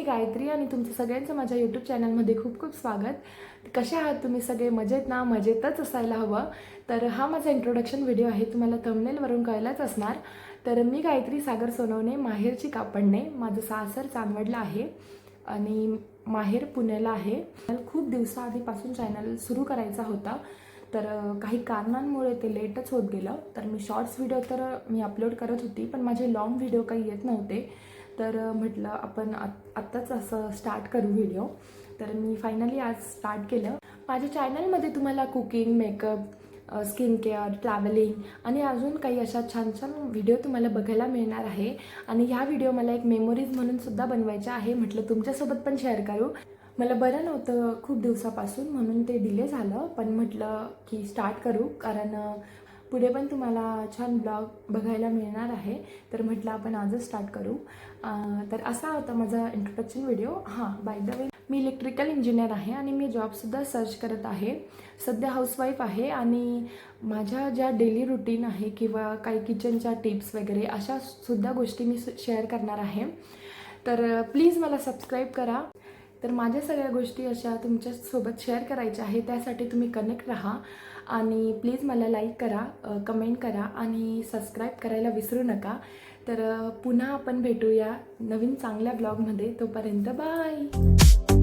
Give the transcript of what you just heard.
गायत्री आणि तुमचं सगळ्यांचं माझ्या यूट्यूब चॅनलमध्ये खूप खूप स्वागत. कशा आहात तुम्ही सगळे? मजेत ना? मजेतच असायला हवं. तर हा माझा इंट्रोडक्शन व्हिडिओ आहे, तुम्हाला थंबनेलवरून कळलंच असणार. तर मी गायत्री सागर सोनवणे, माहेरची कापडणे. माझं सासर चांदवडला आहे आणि माहेर पुण्याला आहे. मला खूप दिवसाआधीपासून चॅनल सुरू करायचा होता, तर काही कारणांमुळे ते लेटच होत गेलं. तर मी शॉर्ट्स व्हिडिओ तर मी अपलोड करत होती, पण माझे लाँग व्हिडिओ काही येत नव्हते. तर म्हटलं आपण आत्ताच असं स्टार्ट करू व्हिडिओ. तर मी फायनली आज स्टार्ट केलं. माझ्या चॅनलमध्ये तुम्हाला cooking, makeup, skin care, travelling आणि अजून काही अशा छान छान व्हिडिओ तुम्हाला बघायला मिळणार आहे. आणि ह्या व्हिडिओ मला एक मेमोरीज म्हणून सुद्धा बनवायच्या आहे. म्हटलं तुमच्यासोबत पण शेअर करू. मला बरं नव्हतं खूप दिवसापासून, म्हणून ते डिले झालं, पण म्हटलं की स्टार्ट करू, कारण पुढे पण तुम्हाला छान ब्लॉग बघायला मिळणार आहे. तर म्हटलं आपण आजच स्टार्ट करू. तर असा होता माझा इंट्रोडक्शन व्हिडिओ. हां, by the way, me electrical engineer आहे आणि मी जॉबसुद्धा सर्च करत आहे. सध्या हाऊसवाईफ आहे आणि माझ्या ज्या डेली रुटीन आहे किंवा काही किचनच्या टिप्स वगैरे अशासुद्धा गोष्टी मी शेअर करणार आहे. तर प्लीज मला सबस्क्राईब करा. तर माझ्या सगळ्या गोष्टी अशा तुमच्यासोबत शेअर करायच्या आहे, त्यासाठी तुम्ही कनेक्ट राहा आणि प्लीज मला लाईक करा, कमेंट करा आणि सबस्क्राईब करायला विसरू नका. तर पुन्हा आपण भेटूया नवीन चांगल्या ब्लॉगमध्ये. तोपर्यंत बाय.